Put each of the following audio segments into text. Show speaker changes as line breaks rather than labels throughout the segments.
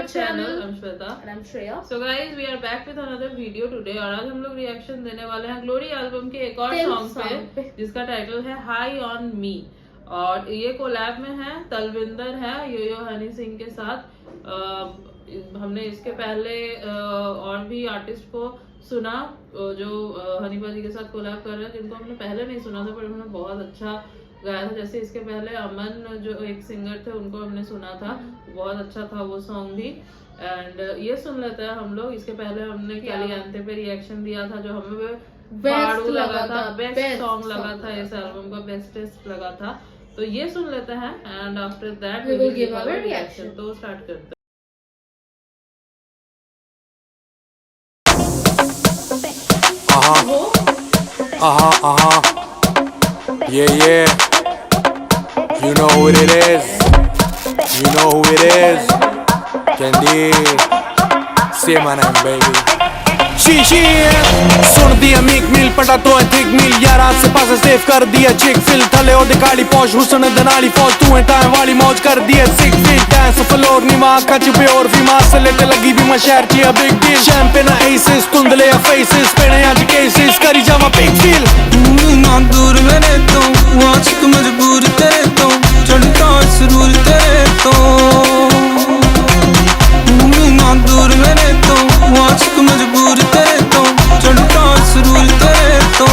channel. I'm Shweta
and I'm Shreya.
So guys, we are back with another video today और आज हम लोग reaction देने वाले हैं ग्लोरी एल्बम के एक और सॉन्ग पे जिसका टाइटल है हाई ऑन मी और ये कोलैब में है तलविंदर है यो हनी सिंह के साथ। हमने इसके पहले और भी आर्टिस्ट को सुना जो हनी पाजी के साथ कोलैब कर रहे हैं जिनको हमने पहले नहीं सुना था पर उन्होंने बहुत अच्छा गाया था। जैसे इसके पहले अमन जो एक सिंगर थे उनको हमने सुना था, बहुत अच्छा था वो सॉन्ग भी। एंड ये सुन लेते हैं हम लोग। इसके पहले हमने कैलियांते पे रिएक्शन दिया था जो हमें फाड़ू लगा था, बेस्ट सॉन्ग लगा था, इस एल्बम का बेस्टेस्ट लगा था। तो ये सुन लेते हैं and after that we will give our reaction. तो स्टार्ट करते हैं।
Yeah. You know who it is. You know who it is. Candy. Say my name, baby. सुन दिया मीक मिल पटा तो थिक मिल यारा से पास सेव कर दिया चिक फिल थले और दिखाली पौश हुसन दनाली फौज तू है टाइम वाली मौज कर दिया सिक फिल डांस फ्लोर निमा कच पे और भी मास लेते लगी भी मशहर की बिग डील शैंपेन एसेस तुंदले फेसेस पेने आज केसेस करी जावा बिग फील ना दूर मेरे तो आशिक मजबूर तेरे तो चढ़ता सुरूर तेरे तो ना दूर मेरे तो आशिक मजबूर तेरे तो चढ़ता सुरूर तेरे तो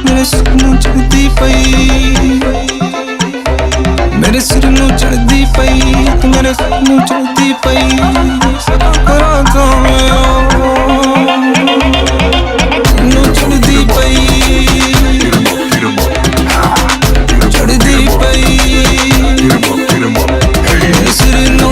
मेरे सिर नू चढ़दी पई मेरे सिर नू चढ़दी पई मेरे सिर नू चढ़दी पई सदा करा नू चढ़दी पई चढ़दी पई मेरे सिर नू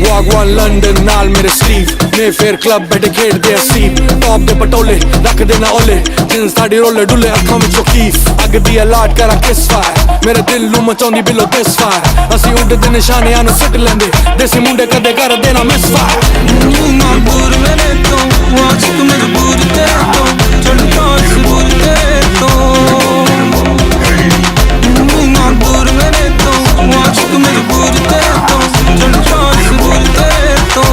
Wagwan London नाल मेरे स्लीव ने फिर क्लब बैठे खेड़ दे असीब टॉप दे पटोले रख देना ओले जिन साड़ी रोले डुले अखां विचों कीफ अग दी लाड करा किस फायर मेरे दिल नू मचाउंदी बिलो दिस फायर असी उड़दे निशाने आनु सट लेंदे देसी मुंडे कदे कर देना मिस फायर ना दूर मेरे तो आशिक मजबूर तेरे तो चढ़ता सुरूर तेरे तो ना दूर मेरे तो आशिक मजबूर तेरे तो चढ़ता सुरूर तेरे तो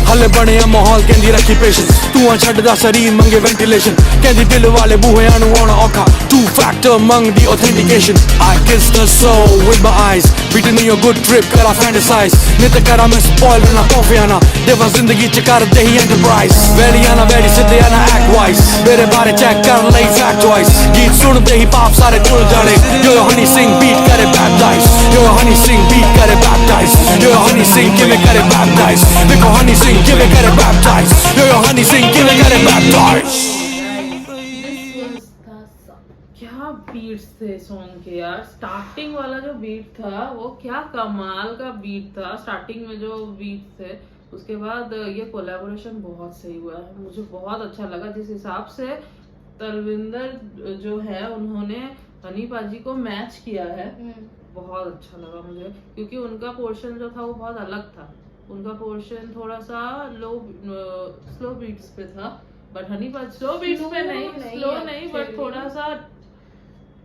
हले बने माहौल कहंदी रखी पेशेंस तू छड्डदा शरीर मंगे वेंटिलेशन कहंदी दिल वाले बूहे आनु आना औखा टू फैक्टर मंग दी authentication I kiss the soul with my eyes beating your good trip करा फैंटेसाइज नित करा मैं स्पॉइल ना कॉफी आना देवा जिंदगी च कर दे ही एंटरप्राइज वेली आना वेडी सिद्धे आना एक्ट वाइज मेरे बारे चेक कर ले फैक्ट वाइज गीत सुनते ही पाप सारे खुल जाने यो हनी सिंह बीट करे बैप्टाइज यो हनी सिंह बीट करे बैप्टाइज यो हनी सिंह गिव करे बैप्टाइज देखो हनी सिंह गिव करे बैप्टाइज यो हनी सिंह गिव करे बैप्टाइज।
क्या बीट्स थे सॉन्ग के यार। स्टार्टिंग वाला जो बीट था वो क्या कमाल का बीट था। स्टार्टिंग में जो बीट थे उसके बाद ये कोलैबोरेशन बहुत सही हुआ है, मुझे बहुत अच्छा लगा। जिस हिसाब से तलविंदर जो है उन्होंने हनी पाजी को मैच किया है बहुत अच्छा लगा मुझे, क्योंकि उनका पोर्शन जो था वो बहुत अलग था। उनका पोर्शन थोड़ा सा स्लो बीट्स पे था बट हनी पाजी स्लो बीट्स पे नहीं बट थोड़ा सा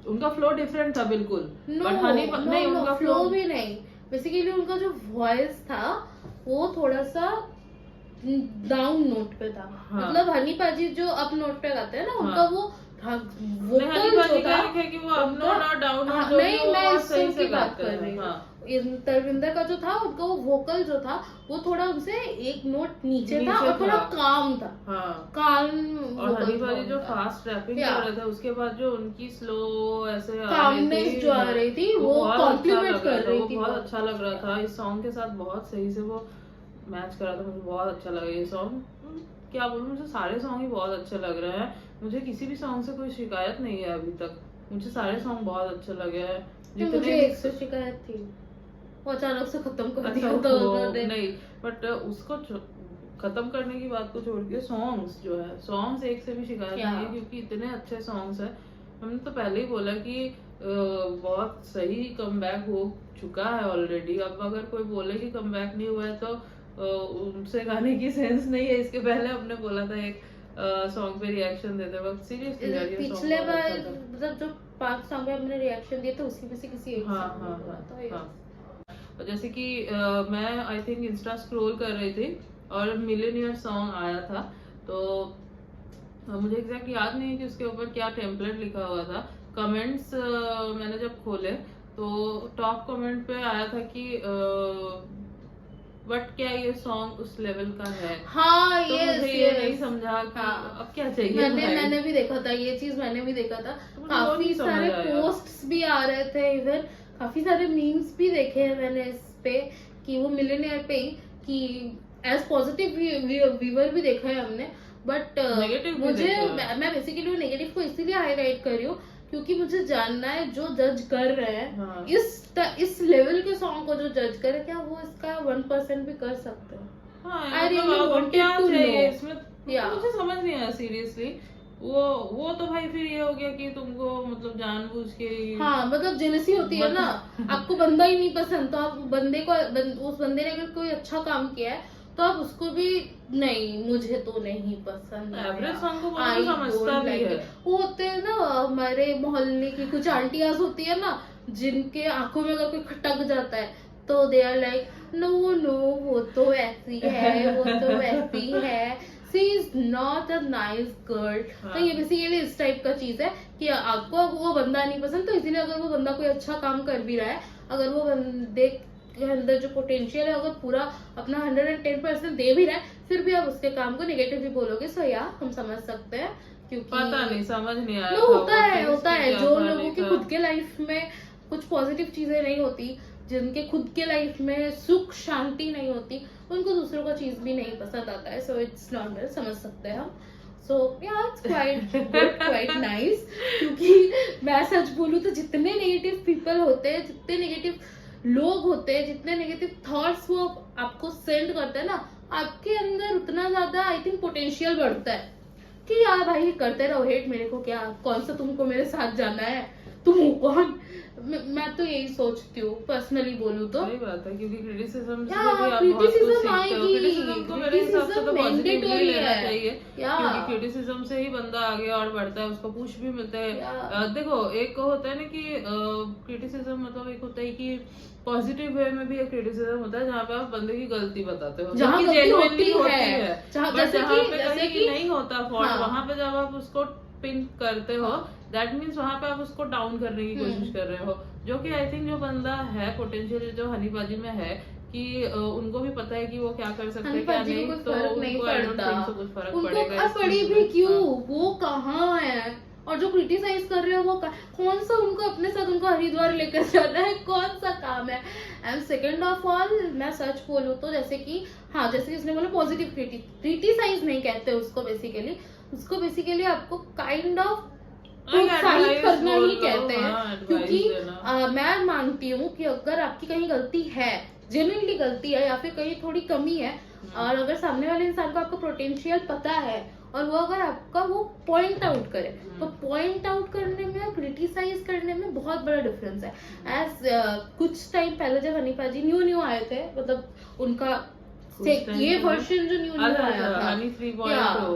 उनका फ्लो डिफरेंट था बिल्कुल। बट हनी नहीं उनका फ्लो
भी नहीं, बेसिकली उनका जो वॉइस था वो थोड़ा सा डाउन नोट पे था। मतलब हनी पाजी जो अप नोट पे गाते हैं ना उनका वो
हनी पाजी का है कि वो अप नोट और डाउन नोट
नहीं मैं सही से बात कर रही हूँ। तलविंदर का जो था उनका वो वोकल जो था वो थोड़ा उनसे एक नोट नीचे था और थोड़ा काम था। काम
और हनी पाजी जो फास्ट रैपिंग कर रहे थे उसके बाद जो उनकी स्लो ऐसे
कामनेस जो आ रही थी वो कॉम्प्लीमेंट कर रही थी,
बहुत अच्छा लग रहा था। इस सॉन्ग के साथ बहुत सही से वो मैच करा था, मुझे बहुत अच्छा लगा ये सॉन्ग। क्या बोलूं, मुझे सारे सॉन्ग ही बहुत अच्छे लग रहे हैं। मुझे किसी भी सॉन्ग से कोई शिकायत नहीं है अभी तक, मुझे सारे सॉन्ग बहुत अच्छे लगे हैं।
मुझे एक से शिकायत थी वो अचानक से खत्म कर दिया तो उन्होंने।
नहीं बट उसको खत्म करने की बात को छोड़ के सॉन्ग्स जो है, सॉन्ग्स एक से भी शिकायत नहीं है क्योंकि इतने अच्छे सॉन्ग्स है। हमने तो पहले ही बोला कि बहुत सही कमबैक हो चुका है ऑलरेडी। अब अगर कोई बोले कि कमबैक नहीं हुआ है तो उनसे गाने की सेंस नहीं है। इसके पहले हमने बोला था एक सॉन्ग पे रिएक्शन देते वक्त सीरियसली
पिछले बार मतलब जो 5 सॉन्ग पे हमने रिएक्शन दिए थे उसकी में से किसी एक
जैसे कि मैं आई थिंक इंस्टा स्क्रॉल कर रही थी और मिलियनियर सॉन्ग आया था, तो मुझे एग्जैक्ट याद नहीं कि उसके ऊपर क्या टेम्पलेट लिखा हुआ था। कमेंट्स मैंने जब खोले तो टॉप कमेंट पे आया था कि बट क्या ये सॉन्ग उस लेवल का है?
हाँ,
तो मुझे ये नहीं समझा कि अब क्या चाहिए।
मैंने भी देखा था ये चीज, मैंने भी देखा था। काफी सारे पोस्ट्स भी आ रहे थे, इवन काफी सारे मीम्स भी देखे हैं मैंने इस पे कि वो मिलियनियर पे कि एज पॉजिटिव व्यूअर भी देखा है हमने, बट मुझे मैं बेसिकली नेगेटिव को इसीलिए हाईलाइट कर रही हूँ क्योंकि मुझे जानना है जो जज कर रहे हैं इस लेवल के सॉन्ग को जो जज करे, क्या वो इसका 1% भी कर सकते हैं?
मुझे समझ नहीं आया सीरियसली। वो तो भाई फिर ये हो गया कि तुमको मतलब जानबूझ के
मतलब जेलसी होती है ना। आपको बंदा ही नहीं पसंद तो आप बंदे को उस बंदे ने अगर कोई अच्छा काम किया है तो आप उसको भी नहीं, मुझे तो नहीं पसंद।
एवरेज सॉन्ग को बहुत समझता भी है।
वो होते हैं ना हमारे मोहल्ले की कुछ आंटियाज होती है ना जिनके आंखों में अगर कोई खटक जाता है तो दे आर लाइक नो वो तो ऐसी है, वो तो वैसी है, she is not a nice girl. तो ये बेसिकली इस टाइप का चीज है कि आपको वो बंदा नहीं पसंद तो इसीलिए अगर वो बंदा कोई अच्छा काम कर भी रहा है, अगर वो बंदे के अंदर जो पोटेंशियल है अगर पूरा अपना 110% दे भी रहा है, फिर भी आप उसके काम को नेगेटिवली बोलोगे। सो हम समझ सकते हैं क्योंकि
पता नहीं, समझ नहीं आया।
होता है जो लोगों की खुद के लाइफ में कुछ पॉजिटिव चीजें नहीं होती, जिनके खुद के लाइफ में सुख शांति नहीं होती, उनको दूसरों का चीज भी नहीं पसंद आता है। सो इट्स नॉर्मल, समझ सकते हैं हम। सो इट्स क्वाइट नाइस क्योंकि मैं सच बोलूं तो जितने नेगेटिव पीपल होते हैं, जितने नेगेटिव लोग होते हैं, जितने नेगेटिव थॉट्स वो आपको सेंड करते हैं ना, आपके अंदर उतना ज्यादा आई थिंक पोटेंशियल बढ़ता है कि यार भाई करते रहो हेट, मेरे को क्या, कौन सा तुमको मेरे साथ जाना है, तुम हो कौन। मैं तो यही सोचती हूँ पर्सनली बोलूँ तो।
सही बात है क्योंकि क्रिटिसिज्म से भी आप बहुत कुछ सीखते हो। क्रिटिसिज्म को मेरे हिसाब से तो पॉजिटिवली लेना चाहिए क्योंकि क्रिटिसिज्म से ही बंदा आगे और बढ़ता है, उसको पुश भी मिलता है। देखो एक होता है ना कि क्रिटिसिज्म मतलब एक होता है कि पॉजिटिव वे में भी एक क्रिटिसिज्म होता है जहाँ पे आप बंदे की गलती बताते हो,
जहाँ
जेन्युइनली होती है,
बट
जहाँ पे कहीं नहीं होता फॉल्ट, वहाँ पे जब आप उसको पिन करते हो दैट मीन्स वहाँ पे आप उसको डाउन करने की कोशिश कर रहे हो, जो कि आई थिंक जो बंदा है पोटेंशियल जो हनीबाजी में है कि उनको भी पता है कि वो क्या कर सकते हैं क्या नहीं, तो उनको आई डोंट थिंक सो कुछ फर्क पड़ेगा।
पड़ी भी क्यों, वो कहाँ है, और जो क्रिटिसाइज कर रहे हो वो कौन सा उनको अपने साथ उनको हरिद्वार लेकर जाना है, कौन सा काम है। एंड सेकंड ऑफ ऑल मैं सच बोलूँ तो जैसे कि जैसे इसने बोला पॉजिटिव क्रिटिसाइज नहीं कहते उसको बेसिकली आपको काइंड ऑफ प्रोत्साहित करना ही कहते हैं क्योंकि मैं मानती हूँ कि अगर आपकी कहीं गलती है, जेन्युइनली गलती है या फिर कहीं थोड़ी कमी है, और अगर सामने वाले इंसान को आपका पोटेंशियल पता है और वो अगर आपका वो पॉइंट आउट करे, तो पॉइंट आउट करने में और क्रिटिसाइज करने में बहुत बड़ा डिफरेंस है। एज कुछ टाइम पहले जब हनीफा जी न्यू आए थे, मतलब उनका ये वर्जन जो न्यू आया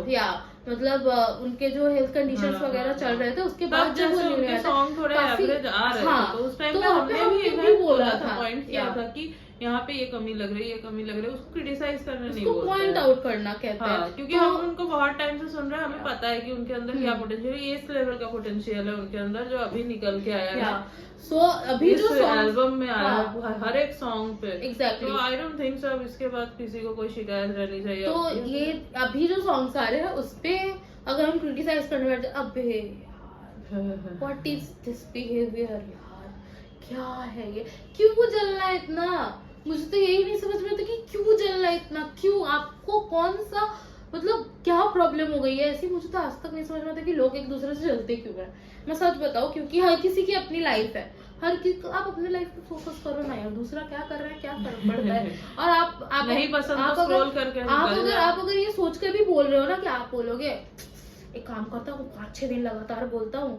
था मतलब उनके जो हेल्थ कंडीशंस वगैरह चल रहे थे, उसके बाद जब वो
उनके सॉन्ग थोड़े एवरेज आ रहे थे तो उस टाइम पे हमने भी बोला था, पॉइंट किया था कि यहाँ पे ये कमी लग रही है, उसको क्रिटिसाइज करना नहीं बोलते,
पॉइंट आउट करना कहते हैं।
क्योंकि हम उनको बहुत टाइम से सुन रहे हैं, हमें पता है कि उनके अंदर क्या पोटेंशियल है, इस लेवल का पोटेंशियल है उनके अंदर जो अभी निकल के आया है।
सो अभी जो
एल्बम में आया है हर एक सॉन्ग पे,
एग्जैक्टली,
तो आई डोंट थिंक सो अब इसके बाद किसी को कोई शिकायत रहनी चाहिए।
तो ये अभी जो सॉन्ग्स आ रहे हैं उस पे अगर हम क्रिटिसाइज करने बैठे, अबे व्हाट इज दिस बिहेवियर यार, क्या है ये, क्यों जलना है इतना, मुझे तो यही नहीं समझ में आता कि क्यों जलना है इतना, क्यों आपको कौन सा मतलब क्या प्रॉब्लम हो गई है ऐसी, मुझे तो आज तक नहीं समझ में आता कि लोग एक दूसरे से जलते क्यों हैं। मैं सच बताऊं क्योंकि हर किसी की अपनी लाइफ है, आप अपने लाइफ पे फोकस करो ना यार, दूसरा क्या कर रहा है क्या फर्क पड़ता है। और आप
नहीं पसंद
आप
तो
अगर-
स्क्रॉल करके निकल जाओ।
आप अगर ये सोच के भी बोल रहे हो ना कि आप बोलोगे एक काम करता हूँ 5-6 दिन लगातार बोलता हूँ,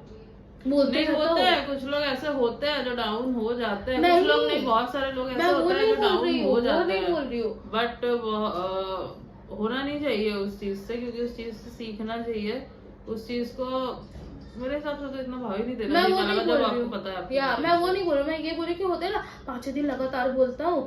बोलते
नहीं
रहता
होते
हूँ।
हैं कुछ लोग ऐसे होते हैं जो डाउन हो जाते हैं,
नहीं,
कुछ लोग नहीं, बहुत सारे लोग ऐसे
मैं वो
होते हैं
नहीं
जो
बोल
डाउन
रही हूँ,
हो
वो
जाते
नहीं
हैं,
बोल रही हूँ।
बट होना नहीं चाहिए उस चीज से, क्योंकि उस चीज से सीखना चाहिए। उस चीज को मेरे हिसाब से तो इतना भाव ही नहीं देना
मैं
चाहिए,
वो नहीं
जब
बोल रही
आपको
हूँ
पता है आपकी
या
चीज़
मैं वो
है।
नहीं बोल रही हूँ, मैं ये बोल रही कि होते हैं ना 5-6 दिन लगातार बोलता हूँ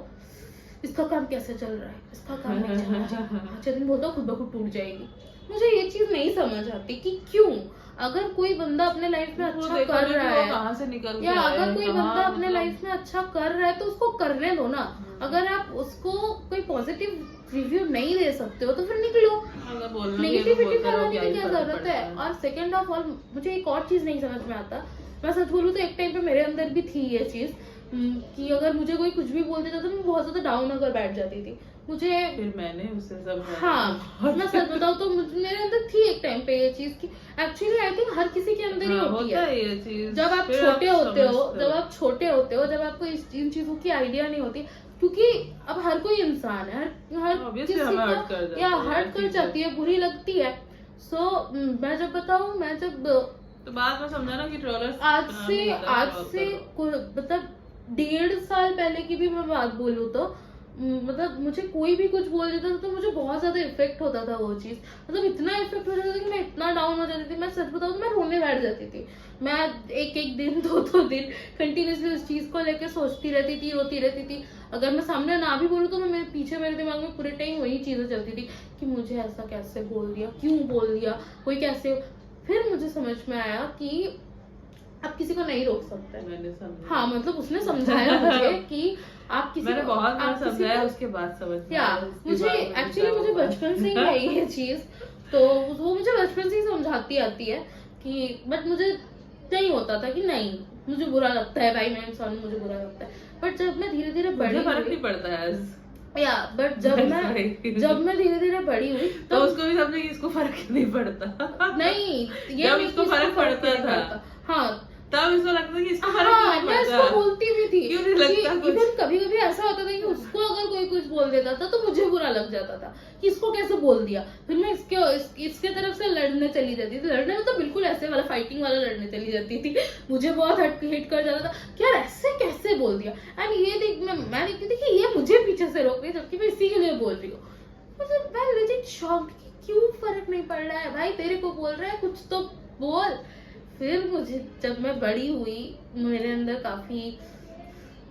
इसका काम कैसे चल रहा है, इसका काम नहीं चल रहा है, 5-6 दिन बोलता हूँ खुद ब खुद टूट जाएगी। मुझे ये चीज नहीं समझ आती कि क्यों, अगर कोई बंदा अपने लाइफ में
वो
अच्छा
देखो
कर
कि
रहा
वो
है
कहाँ से निकल के
या
आया
अगर
है,
कोई
कहाँ
बंदा अपने
मतलब-
लाइफ में अच्छा कर रहा है तो उसको करने दो ना। अगर आप उसको कोई पॉजिटिव रिव्यू नहीं दे सकते हो तो फिर निकलो,
अगर बोलना भी है तो
नेगेटिविटी
बोलते रहो,
फैलाने
क्या
की
ही
क्या
फर्क
जरूरत
पड़ता
है। और सेकंड ऑफ ऑल मुझे एक और चीज नहीं समझ में आता, मैं सच बोलूँ तो एक टाइम पे मेरे अंदर भी थी ये चीज कि अगर मुझे कोई कुछ भी बोल देता तो मैं बहुत ज्यादा डाउन होकर बैठ जाती थी। मुझे
फिर मैंने उससे सब
हाँ मैं सच बताऊँ तो मेरे अंदर थी एक टाइम पे ये चीज की एक्चुअली आई थिंक हर किसी के अंदर ही होती
होता
है।
है ये चीज।
जब आप
फिर
छोटे होते हो,
समझते
जब आप छोटे होते हो, जब आपको इन चीजों की आइडिया नहीं होती, क्योंकि अब हर कोई इंसान है, हर
Obviously
किसी
हमें
को
hurt कर जाती
या
है,
हर्ट कर
चीजें।
जाती है, बुरी लगती है। सो मैं जब बताऊँ, मैं जब
तो बात में समझा ना कि ट्रोलर्स
आज से मतलब 1.5 साल पहले की भी मैं बात बोलूँ तो मतलब मुझे कोई भी कुछ बोल देता था तो मुझे बहुत ज्यादा इफेक्ट होता था वो चीज, मतलब इतना इफेक्ट हो जाता था कि मैं इतना डाउन हो जाती थी। मैं सच बताऊँ तो मैं रोने बैठ जाती थी, मैं एक दिन 2 दिन कंटिन्यूसली उस चीज को लेकर सोचती रहती थी, रोती रहती थी। अगर मैं सामने ना भी बोलूँ तो मैं मेरे दिमाग में पूरे टाइम वही चीजें चलती थी कि मुझे ऐसा कैसे बोल दिया, क्यों बोल दिया, कोई कैसे। फिर मुझे समझ में आया कि आप किसी को नहीं रोक सकते।
मैंने समझा।
हाँ मतलब उसने समझाया मुझे कि आप किसी
मैंने
को
बहुत बार
आप किसी
समझाया,
को-
उसके बाद समझ में
या
आया, उसके
मुझे
बाद
एक्चुअली मुझे
समझा।
बचपन से ही है ये चीज, तो वो मुझे बचपन से ही समझाती आती है कि बट मुझे नहीं होता था कि नहीं मुझे बुरा लगता है भाई, मैं इंसान हूं, मुझे बुरा लगता है। बट जब मैं धीरे धीरे
मुझे
बड़ी
फर्क
हुई
नहीं पड़ता है
या बट जब मैं धीरे धीरे बड़ी हुई
तो
तब
उसको भी समझे कि इसको फर्क नहीं पड़ता।
नहीं ये
जब
नहीं
इसको
कि
फर्क पड़ता
नहीं
था।
पड़ता। हाँ
तब इसको लगता था कि इसको फर्क
हाँ
नहीं
मैं
पड़ता।
इसको बोलती भी थी
क्यों नहीं लगता कुछ?
इवन कभी कभी ऐसा होता था कि उसको अगर कोई कुछ बोल देता था तो मुझे बुरा लग जाता था कि इसको कैसे बोल दिया। फिर मैं इसके तरफ से लड़ने चली जाती थी, लड़ने में तो बिल्कुल ऐसे वाला फाइटिंग वाला लड़ने चली जाती थी। मुझे बहुत हिट कर जाता था कि यार ऐसे कैसे बोल दिया। एंड ये देख मैं देखती थी कि ये मुझे पीछे से रोक रही है जबकि मैं इसी के लिए बोल रही हूँ। मतलब मैं लेजिट शॉक्ड कि क्यों फर्क नहीं पड़ रहा है भाई, तेरे को बोल रहा है कुछ तो बोल। फिर मुझे जब मैं बड़ी हुई मेरे अंदर काफी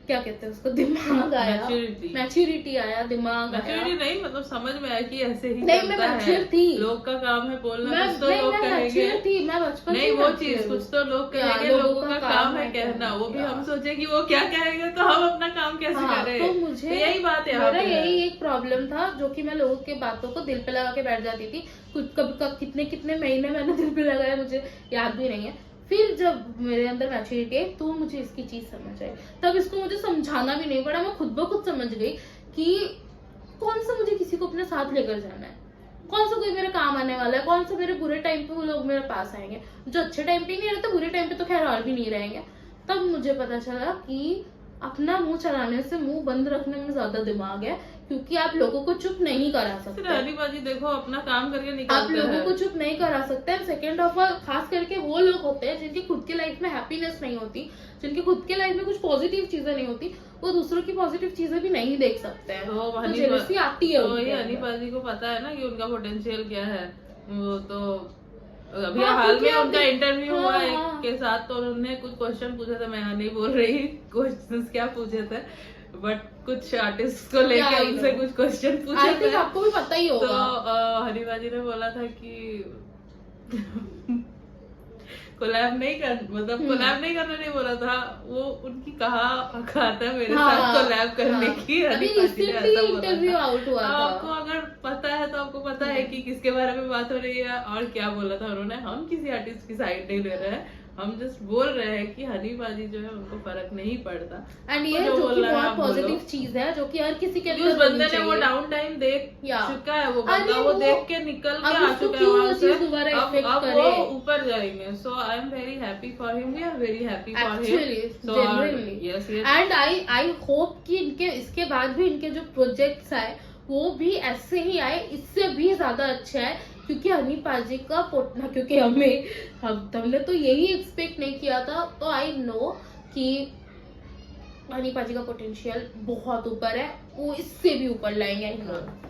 क्या कहते हैं उसको दिमाग आया, मैच्योरिटी आया, दिमाग आया।
मैच्योरिटी नहीं मतलब समझ में आया कि ऐसे ही
नहीं मैं
चलता है।
मैच्योर थी,
लोग का काम है बोलना,
मैं
कुछ तो लोग कहेंगे।
मैच्योर थी, मैं बचपन से
नहीं वो
mature
चीज
हूँ।
कुछ तो लोग
या,
कहेंगे, लोगों का काम है कहना। वो भी
या।
हम सोचे कि वो क्या कहेंगे तो हम अपना काम कैसे
हाँ,
करें।
तो मुझे
यही बात यहाँ
मेरा
पे है।
यही एक प्रॉब्लम था जो कि मैं लोगों के बातों को दिल पे लगा के बैठ जाती थी। कुछ कब कितने महीने मैंने दिल पे लगाया मुझे याद भी नहीं है। फिर जब मेरे अंदर मैच्योरिटी आई तो मुझे इसकी चीज समझ आई, तब इसको मुझे समझाना भी नहीं पड़ा, मैं खुद ब खुद समझ गई कि कौन सा मुझे किसी को अपने साथ लेकर जाना है, कौन सा कोई मेरे काम आने वाला है, कौन सा मेरे बुरे टाइम पे वो लोग मेरे पास आएंगे। जो अच्छे टाइम पे नहीं रहते बुरे टाइम पे तो खैर और भी नहीं रहेंगे। तब मुझे पता चला कि अपना मुंह चलाने से मुंह बंद रखने में ज्यादा दिमाग है, क्योंकि आप लोगों को चुप नहीं करा सकते।
रानीबाजी देखो अपना काम करके
आप
निकलते
लोगों
हैं।
को चुप नहीं करा सकते हैं। सेकेंड ऑफ ऑल खास करके वो लोग होते हैं जिनकी खुद की लाइफ में हैप्पीनेस नहीं होती, जिनकी खुद के लाइफ में कुछ पॉजिटिव चीजें नहीं होती, वो दूसरों की पॉजिटिव चीजें भी नहीं देख सकते हैं। तो जेलसी आती है
तो
उनके
ये
अंदर।
हनीबाजी को पता है ना कि उनका पोटेंशियल क्या है। वो तो अभी
हाँ,
हाल में
क्योंकि
उनका
अभी-
इंटरव्यू
हाँ,
हुआ एक
हाँ।
के साथ, तो उन्होंने कुछ क्वेश्चन पूछा था, मैं यहाँ नहीं बोल रही क्वेश्चंस क्या पूछे थे, बट कुछ आर्टिस्ट को लेके
Yeah, I
उनसे
know.
कुछ क्वेश्चन
आई
पूछे
थिंक
थे।
आपको भी पता ही
तो
होगा।
हनीबाजी ने बोला था कि कोलैब नहीं कर मतलब कोलैब नहीं करना नहीं बोला था, वो उनकी कहा था मेरे साथ कोलैब करने की।
अभी
हनीबाजी ने
रिसेंटली
ऐसा बोला
इंटरव्यू
था।
आउट हुआ था।
आपको अगर पता है तो आपको पता है कि किसके बारे में बात हो रही है और क्या बोला था उन्होंने। हम किसी आर्टिस्ट की साइड नहीं ले रहे हैं, हम जस्ट बोल रहे हैं कि हनी बाजी जो है उनको फर्क नहीं पड़ता।
एंड ये
जो
जो
बोल
कि
रहा है
बहुत
आप बोलो।
पॉजिटिव चीज है जो कि हर किसी के
उस
अंदर
बंदे
होनी
ने वो
चाहिए।
डाउन टाइम देख
या।
चुका है, वो
अरे
बंदा वो
वो-
देख के निकल के
अब
आ
उसको
चुका है
क्यों
वहां
वो
से।
चीज दोबारा
अब
affect
वो
करे?
ऊपर जाएंगे। So I am very happy for him, we are very happy for
Actually,
him.
genuinely.
Yes
and I hope कि इनके इसके बाद भी इनके जो प्रोजेक्ट्स आए वो भी ऐसे ही आए, इससे भी ज्यादा अच्छे आए, क्योंकि हनी पाजी का पोटना, क्योंकि हमने तो यही एक्सपेक्ट नहीं किया था। तो आई नो कि हनी पाजी का पोटेंशियल बहुत ऊपर है, वो इससे भी ऊपर लाएंगे आई नो।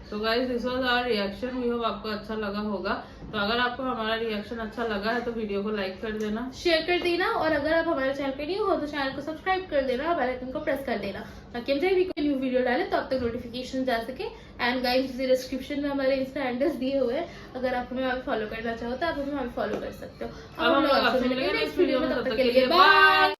तो guys this was our reaction, we hope आपको अच्छा लगा होगा। तो अगर आपको हमारा रिएक्शन अच्छा लगा है तो वीडियो को लाइक कर देना,
शेयर कर देना, और अगर आप हमारे चैनल पे न्यू हो तो चैनल को सब्सक्राइब कर देना, बेल आइकन को प्रेस कर देना, ताकि हम जब भी कोई न्यू वीडियो डाले तो आप तक नोटिफिकेशन जा सके। एंड गाइस डिस्क्रिप्शन में हमारे इंस्टा हैंडल्स दिए हुए हैं, अगर आप हमें फॉलो करना चाहो तो आप हमें फॉलो कर सकते हो।
अब हम लोग आपसे मिलेंगे नेक्स्ट वीडियो में, तब तक के लिए बाय।